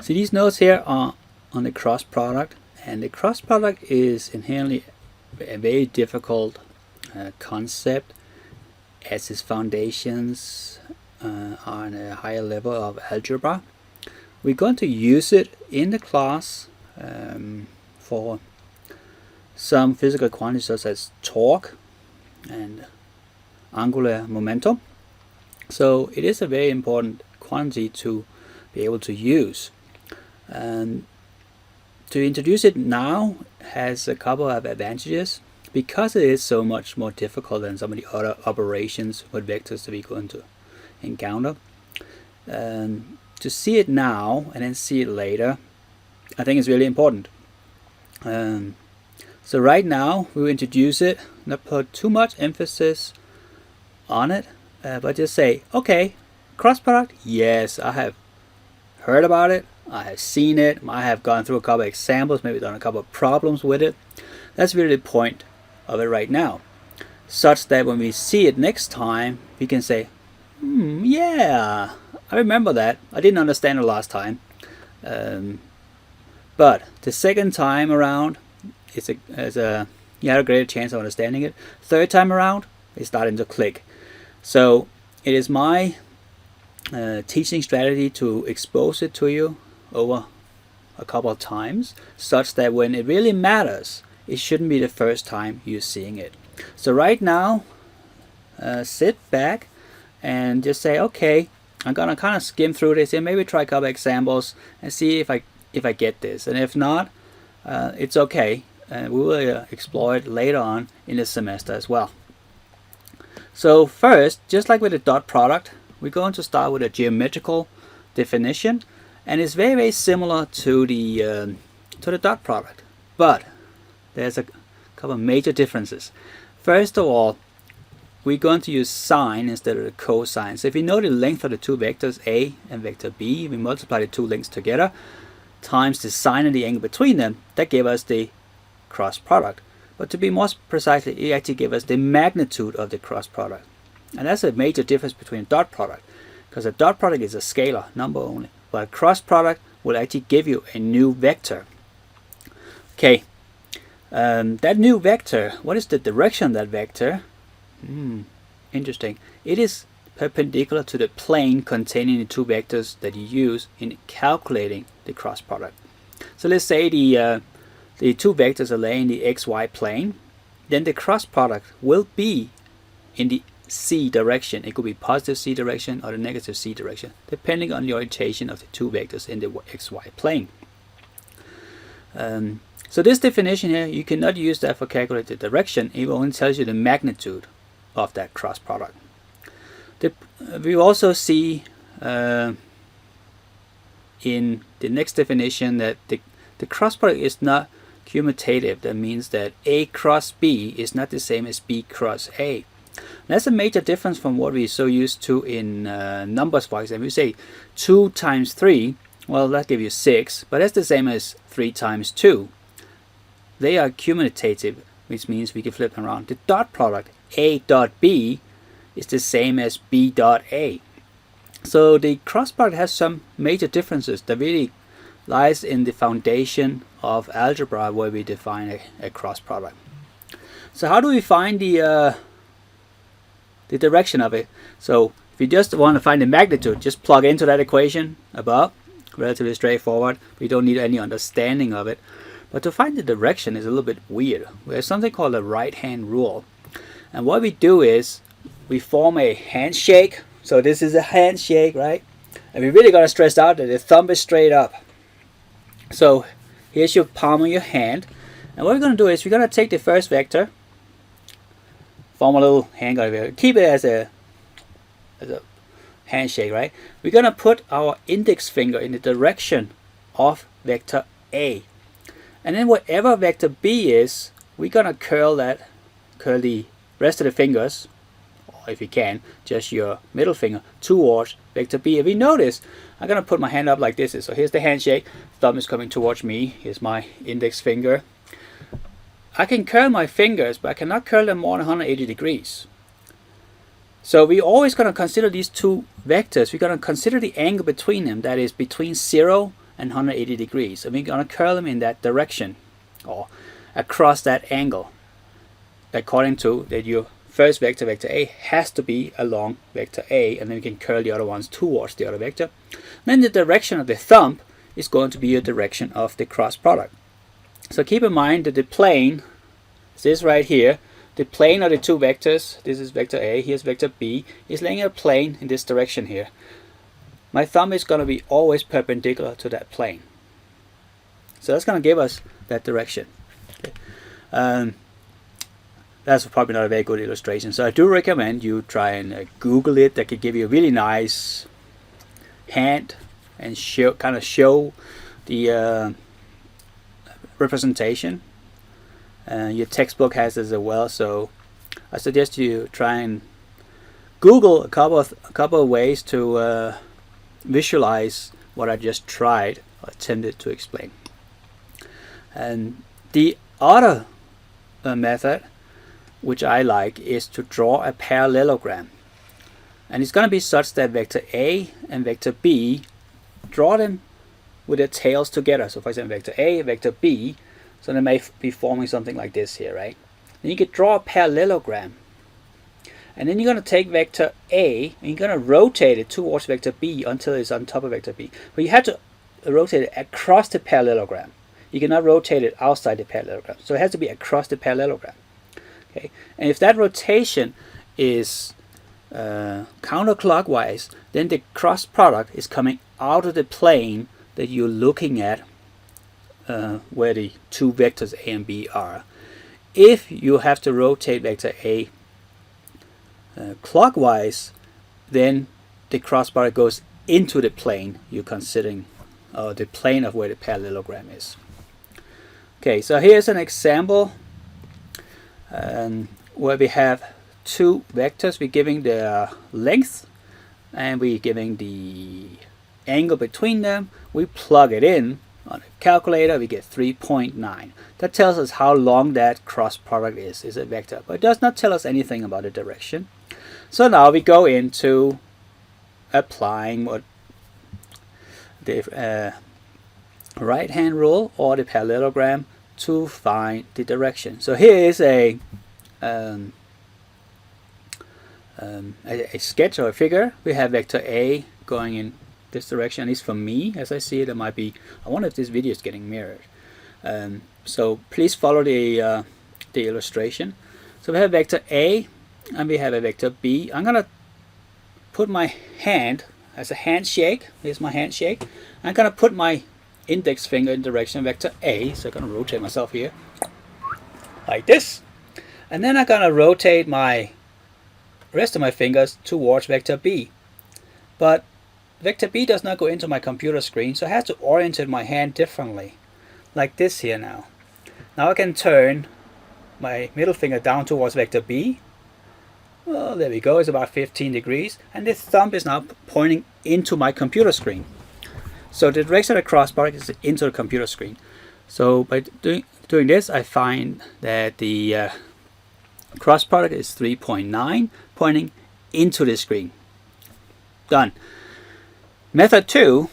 So these notes here are on the cross product, and the cross product is inherently a very difficult concept, as its foundations are on a higher level of algebra. We're going to use it in the class for some physical quantities such as torque and angular momentum. So it is a very important quantity to be able to use. And to introduce it now has a couple of advantages, because it is so much more difficult than some of the other operations with vectors that we're going to encounter. To see it now and then see it later, I think is really important. So right now we'll introduce it, not put too much emphasis on it, but just say, okay, cross product, yes, I have heard about it, I have seen it, I have gone through a couple of examples, maybe done a couple of problems with it. That's really the point of it right now, such that when we see it next time, we can say, yeah, I remember that. I didn't understand it last time, but the second time around, you have a greater chance of understanding it. Third time around, it's starting to click. So it is my teaching strategy to expose it to you over a couple of times, such that when it really matters, it shouldn't be the first time you're seeing it. So right now, sit back and just say, okay, I'm gonna kind of skim through this and maybe try a couple examples and see if I get this. And if not, it's okay. We will explore it later on in the semester as well. So first, just like with the dot product, we're going to start with a geometrical definition, and it's very, very similar to the dot product, but there's a couple of major differences. First of all, we're going to use sine instead of the cosine. So if you know the length of the two vectors A and vector B, we multiply the two lengths together times the sine and the angle between them. That gave us the cross product. But to be more precise, it actually gave us the magnitude of the cross product. And that's a major difference between a dot product, because a dot product is a scalar number only, but a cross product will actually give you a new vector. Okay, that new vector, what is the direction of that vector? Interesting. It is perpendicular to the plane containing the two vectors that you use in calculating the cross product. So let's say the two vectors are laying the xy plane, then the cross product will be in the c direction. It could be positive c direction or the negative c direction, depending on the orientation of the two vectors in the xy plane. So this definition here, you cannot use that for calculating the direction. It only tells you the magnitude of that cross product. We also see in the next definition that the cross product is not commutative. That means that A cross B is not the same as B cross A. That's a major difference from what we're so used to in numbers. For example, you say 2 times 3, well, that gives you 6, but that's the same as 3 times 2. They are commutative, which means we can flip them around. The dot product, A dot B, is the same as B dot A. So the cross product has some major differences that really lies in the foundation of algebra, where we define a cross product. So how do we find the direction of it? So if you just want to find the magnitude, just plug into that equation above. Relatively straightforward. We don't need any understanding of it. But to find the direction is a little bit weird. We have something called a right-hand rule. And what we do is we form a handshake. So this is a handshake, right? And we really got to stress out that the thumb is straight up. So here's your palm of your hand. And what we're going to do is we're going to take the first vector, form a little hand guard here. Keep it as a handshake, right? We're going to put our index finger in the direction of vector A. And then whatever vector B is, we're going to curl the rest of the fingers, or if you can, just your middle finger, towards vector B. If you notice, I'm going to put my hand up like this. So here's the handshake. Thumb is coming towards me. Here's my index finger. I can curl my fingers, but I cannot curl them more than 180 degrees. So we're always going to consider these two vectors. We're going to consider the angle between them, that is between 0 and 180 degrees. And we're going to curl them in that direction, or across that angle, according to that your first vector, vector A, has to be along vector A, and then we can curl the other ones towards the other vector. Then the direction of the thumb is going to be the direction of the cross product. So keep in mind that the plane is this right here. The plane of the two vectors, this is vector A, here's vector B, is laying a plane in this direction here. My thumb is going to be always perpendicular to that plane. So that's going to give us that direction. Okay. That's probably not a very good illustration. So I do recommend you try and Google it. That could give you a really nice hand and show the representation. Your textbook has this as well. So I suggest you try and Google a couple of ways to visualize what I just tried or attempted to explain. And the other method, which I like, is to draw a parallelogram. And it's going to be such that vector A and vector B, draw them with their tails together. So for example, vector A, vector B, so they may be forming something like this here, right? Then you could draw a parallelogram. And then you're going to take vector A and you're going to rotate it towards vector B until it's on top of vector B. But you have to rotate it across the parallelogram. You cannot rotate it outside the parallelogram. So it has to be across the parallelogram. Okay. And if that rotation is counterclockwise, then the cross product is coming out of the plane that you're looking at, where the two vectors A and B are. If you have to rotate vector A clockwise, then the cross product goes into the plane you're considering, the plane of where the parallelogram is. Okay, so here's an example where we have two vectors. We're giving the length and we're giving the angle between them. We plug it in on a calculator, we get 3.9. That tells us how long that cross product is a vector, but it does not tell us anything about the direction. So now we go into applying what the right hand rule or the parallelogram to find the direction. So here is a sketch or a figure. We have vector A going in this direction. At least for me, as I see it, it might be. I wonder if this video is getting mirrored. So please follow the illustration. So we have vector A and we have a vector B. I'm gonna put my hand as a handshake. Here's my handshake. I'm gonna put my index finger in direction vector A. So I'm gonna rotate myself here like this, and then I'm gonna rotate my rest of my fingers towards vector B. But vector B does not go into my computer screen, so I have to orient my hand differently, like this here now. Now I can turn my middle finger down towards vector B. Well, there we go, it's about 15 degrees, and the thumb is now pointing into my computer screen. So the direction of the cross product is into the computer screen. So by doing this, I find that the cross product is 3.9, pointing into the screen. Done. Method 2,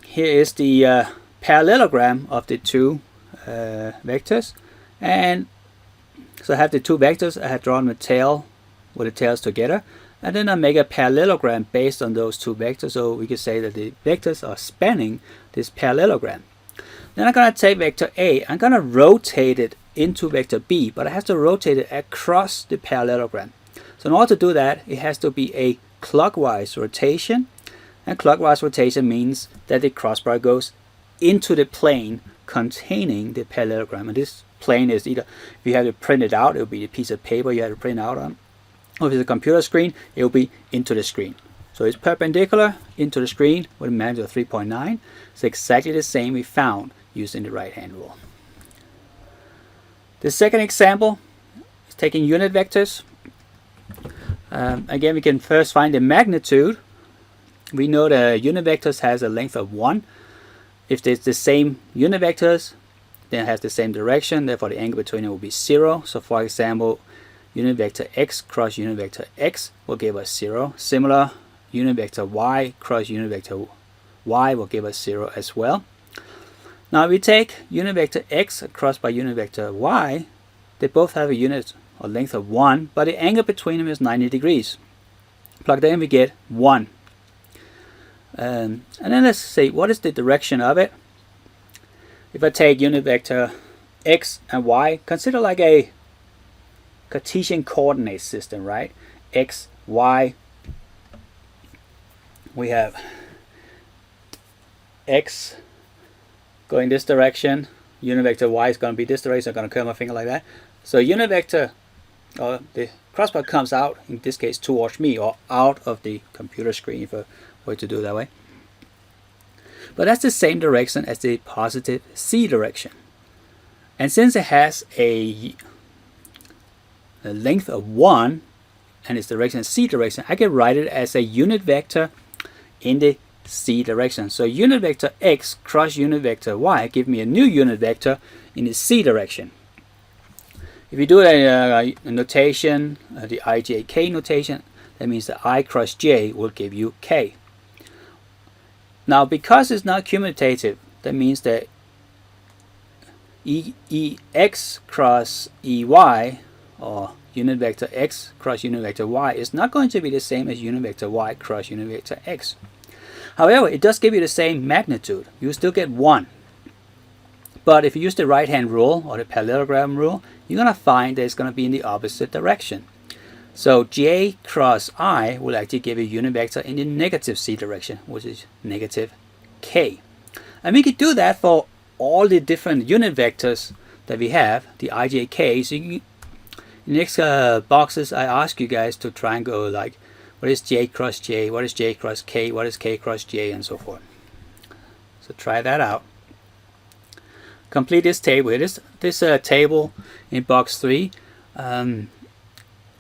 here is the parallelogram of the two vectors. And so I have the two vectors, I have drawn the tail with the tails together, and then I make a parallelogram based on those two vectors. So we could say that the vectors are spanning this parallelogram. Then I'm going to take vector A, I'm going to rotate it into vector B, but I have to rotate it across the parallelogram. So in order to do that, it has to be a clockwise rotation, and clockwise rotation means that the cross product goes into the plane containing the parallelogram. And this plane is either, if you have to print it out, it will be a piece of paper you have to print out on, or if it's a computer screen, it will be into the screen. So it's perpendicular into the screen with a magnitude of 3.9. It's exactly the same we found using the right hand rule. The second example is taking unit vectors. Again, we can first find the magnitude. We know the unit vectors has a length of 1. If it's the same unit vectors, then it has the same direction, therefore the angle between it will be 0. So for example, unit vector x cross unit vector x will give us 0. Similar, unit vector y cross unit vector y will give us 0 as well. Now if we take unit vector x crossed by unit vector y, they both have a unit or length of 1, but the angle between them is 90 degrees. Plug that in, we get 1. And then let's see, what is the direction of it? If I take unit vector x and y, consider like a Cartesian coordinate system, right? X, y. We have x going this direction. Unit vector y is going to be this direction. I'm going to curl my finger like that. So unit vector, or the cross product comes out, in this case towards me, or out of the computer screen if I were to do it that way. But that's the same direction as the positive c direction. And since it has a length of 1 and its direction is c direction, I can write it as a unit vector in the c direction. So unit vector x cross unit vector y give me a new unit vector in the c direction. If you do a notation, the ijk notation, that means that I cross j will give you k. Now because it's not commutative, that means that ex cross ey, or unit vector x cross unit vector y, is not going to be the same as unit vector y cross unit vector x. However, it does give you the same magnitude. You still get 1. But if you use the right hand rule or the parallelogram rule, you're going to find that it's going to be in the opposite direction. So j cross I will actually give you a unit vector in the negative c direction, which is negative k. And we could do that for all the different unit vectors that we have, the ijk. So in the next boxes, I ask you guys to try and go like, what is j cross j, what is j cross k, what is k cross j, and so forth. So try that out. Complete this table. This table in box 3.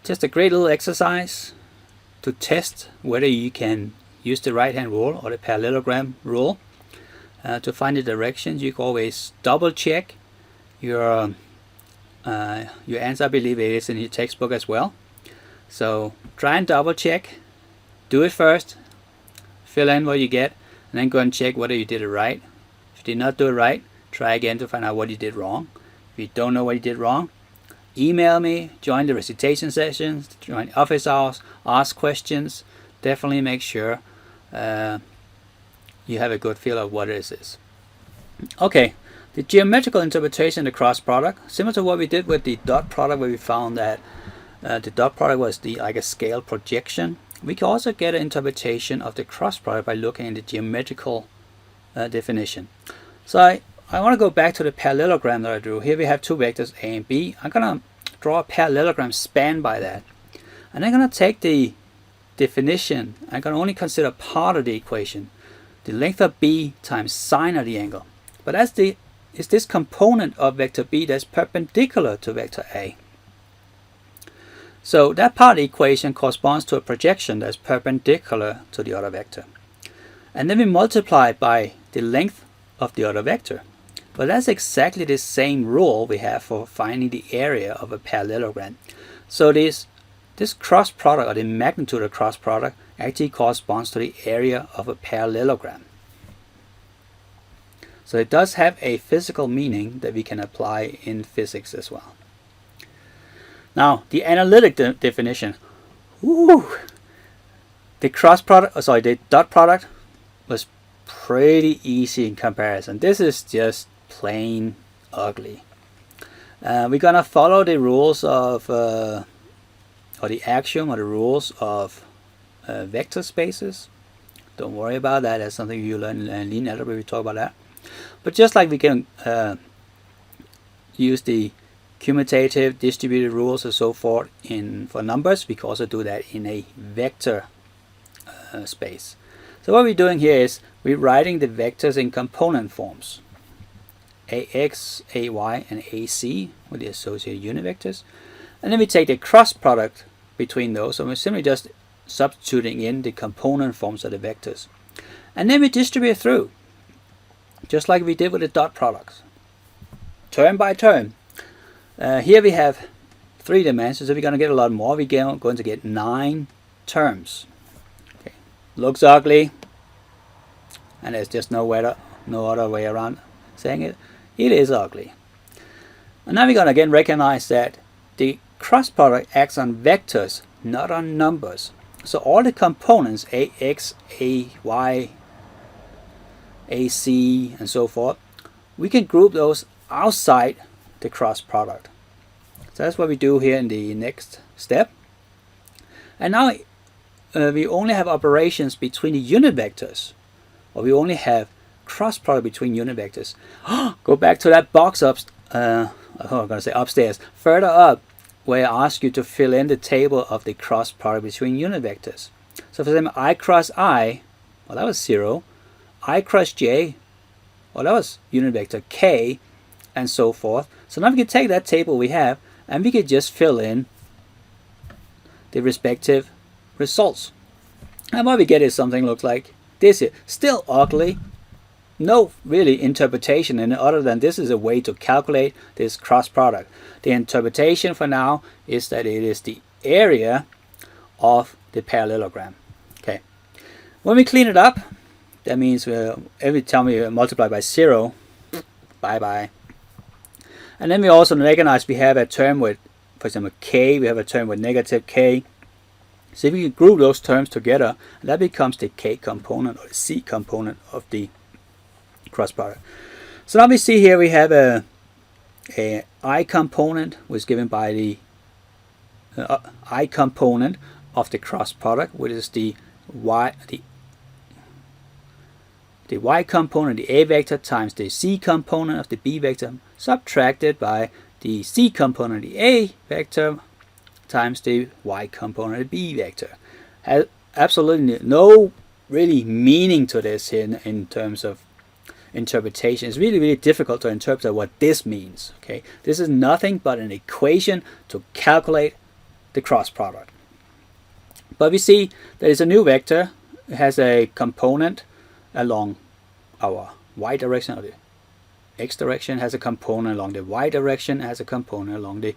Just a great little exercise to test whether you can use the right hand rule or the parallelogram rule to find the directions. You can always double check your answer. I believe it is in your textbook as well. So try and double check. Do it first. Fill in what you get, and then go and check whether you did it right. If you did not do it right, try again to find out what you did wrong. If you don't know what you did wrong, email me, join the recitation sessions, join office hours, ask questions. Definitely make sure you have a good feel of what it is. Okay, the geometrical interpretation of the cross product, similar to what we did with the dot product, where we found that the dot product was like a scale projection. We can also get an interpretation of the cross product by looking at the geometrical definition. So I want to go back to the parallelogram that I drew. Here we have two vectors a and b. I'm going to draw a parallelogram spanned by that. And I'm going to take the definition. I'm going to only consider part of the equation. The length of b times sine of the angle. But that's is this component of vector b that's perpendicular to vector a. So that part of the equation corresponds to a projection that's perpendicular to the other vector. And then we multiply it by the length of the other vector. But that's exactly the same rule we have for finding the area of a parallelogram. So this cross product, or the magnitude of cross product, actually corresponds to the area of a parallelogram. So it does have a physical meaning that we can apply in physics as well. Now, the analytic definition. The cross product, the dot product was pretty easy in comparison. This is just plain ugly. We're gonna follow the rules of, or the axiom or the rules of vector spaces. Don't worry about that. That's something you learn in linear algebra. We talk about that. But just like we can use the commutative, distributed rules and so forth for numbers, we can also do that in a vector space. So what we're doing here is we're writing the vectors in component forms. AX, AY, and AC with the associated unit vectors. And then we take the cross product between those. So we're simply just substituting in the component forms of the vectors. And then we distribute through, just like we did with the dot products, term by term. Here we have 3 dimensions, so we're going to get a lot more. We're going to get 9 terms. Okay. Looks ugly, and there's just no other way around saying it. It is ugly. And now we're going to again recognize that the cross product acts on vectors, not on numbers. So all the components, AX, AY, AC, and so forth, we can group those outside the cross product. So that's what we do here in the next step. And now we only have operations between the unit vectors, or we only have cross product between unit vectors. Go back to that box I'm going to say upstairs, further up, where I ask you to fill in the table of the cross product between unit vectors. So for example, I cross I, well, that was 0. I cross J, well, that was unit vector K, and so forth. So now we can take that table we have and we can just fill in the respective results. And what we get is something looks like this here. Still ugly. No really interpretation in it other than this is a way to calculate this cross product. The interpretation for now is that it is the area of the parallelogram. Okay. When we clean it up, that means every time we multiply by 0, bye bye. And then we also recognize we have a term with, for example, k, we have a term with negative k. So if we can group those terms together, that becomes the k component or the c component of the cross product. So now we see here we have a I component was given by the I component of the cross product, which is the y component, the A vector, times the C component of the B vector, subtracted by the C component of the A vector times the Y component of the B vector. Has absolutely no really meaning to this here in terms of interpretation. It's really difficult to interpret what this means. Okay, this is nothing but an equation to calculate the cross product. But we see there is a new vector. It has a component along our y direction, or the x direction, has a component along the y direction, has a component along the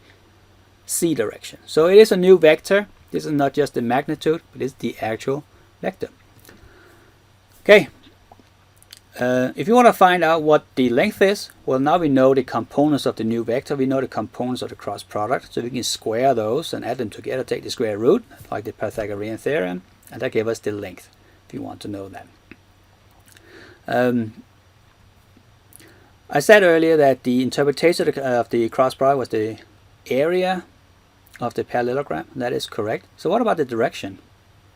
c direction. So it is a new vector. This is not just the magnitude, but it's the actual vector. Okay. If you want to find out what the length is, well, now we know the components of the new vector. We know the components of the cross product, so we can square those and add them together, take the square root, like the Pythagorean theorem, and that gives us the length, if you want to know that. I said earlier that the interpretation of the cross product was the area of the parallelogram. That is correct. So what about the direction?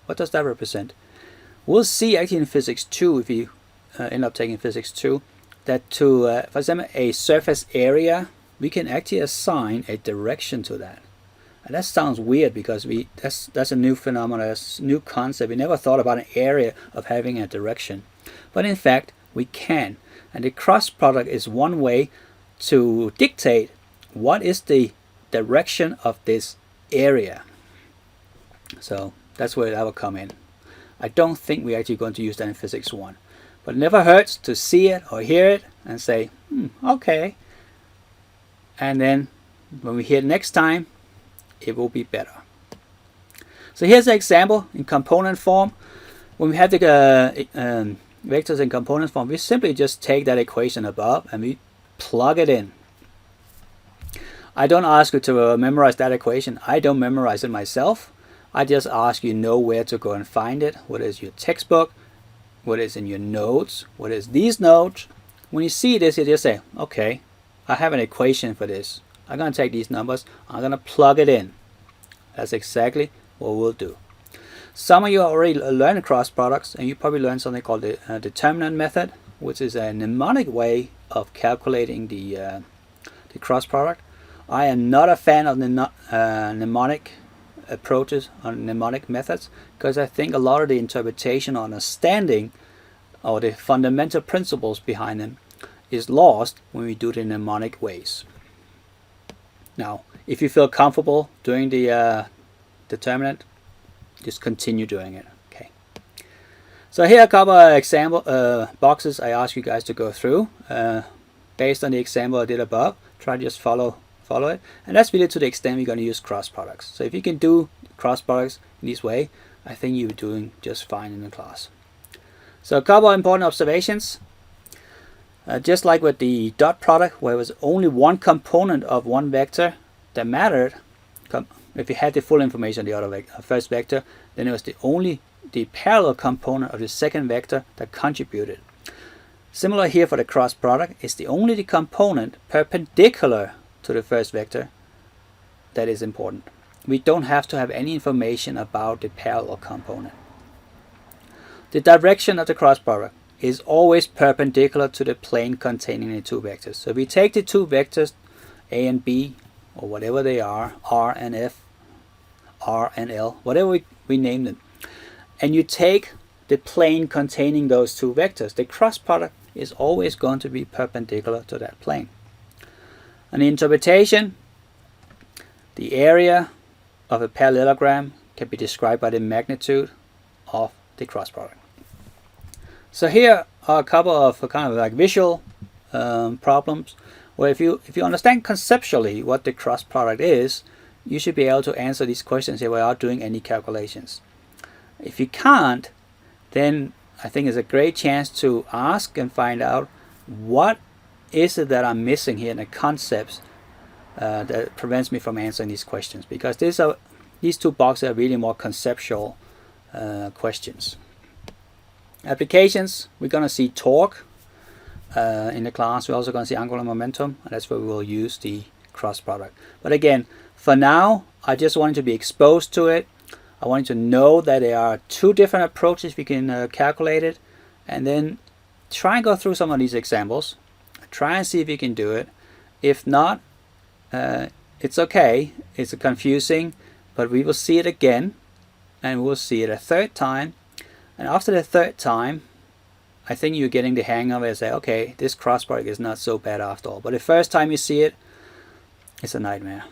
What does that represent? We'll see actually in physics 2, if you end up taking physics 2, that to, for example, a surface area, we can actually assign a direction to that. And that sounds weird because that's a new phenomenon, that's a new concept. We never thought about an area of having a direction. But in fact, we can. And the cross product is one way to dictate what is the direction of this area. So that's where that will come in. I don't think we're actually going to use that in physics 1. But it never hurts to see it or hear it and say, okay. And then when we hear it next time, it will be better. So here's an example in component form. When we have the vectors in component form, we simply just take that equation above and we plug it in. I don't ask you to memorize that equation. I don't memorize it myself. I just ask you know where to go and find it. What is your textbook? What is in your notes? What is these notes? When you see this, you just say, okay, I have an equation for this. I'm going to take these numbers. I'm going to plug it in. That's exactly what we'll do. Some of you already learned cross products, and you probably learned something called the Determinant Method, which is a mnemonic way of calculating the cross product. I am not a fan of the mnemonic approaches or mnemonic methods, because I think a lot of the interpretation or understanding or the fundamental principles behind them is lost when we do the mnemonic ways. Now, if you feel comfortable doing the determinant, just continue doing it. Okay. So here are a couple of example boxes I ask you guys to go through based on the example I did above. Try to just follow it, and that's really to the extent we're going to use cross products. So if you can do cross products in this way, I think you're doing just fine in the class. So a couple of important observations. Just like with the dot product, where it was only one component of one vector that mattered. If you had the full information on the other first vector, then it was the parallel component of the second vector that contributed. Similar here for the cross product, it's only the component perpendicular to the first vector that is important. We don't have to have any information about the parallel component. The direction of the cross product is always perpendicular to the plane containing the two vectors. So if we take the two vectors A and B, or whatever they are, R and F, R and L, whatever we name them, and you take the plane containing those two vectors, the cross product is always going to be perpendicular to that plane. And the interpretation, the area of a parallelogram can be described by the magnitude of the cross product. So here are a couple of kind of like visual problems where if you understand conceptually what the cross product is, you should be able to answer these questions here without doing any calculations. If you can't, then I think it's a great chance to ask and find out what is it that I'm missing here in the concepts that prevents me from answering these questions, because these two boxes are really more conceptual questions. Applications, we're going to see torque in the class. We're also going to see angular momentum, and that's where we will use the cross product. But again, for now, I just wanted to be exposed to it. I wanted to know that there are two different approaches we can calculate it, and then try and go through some of these examples. Try and see if you can do it. If not, it's okay. It's confusing, but we will see it again, and we'll see it a third time. And after the third time, I think you're getting the hang of it and say, okay, this cross product is not so bad after all. But the first time you see it, it's a nightmare.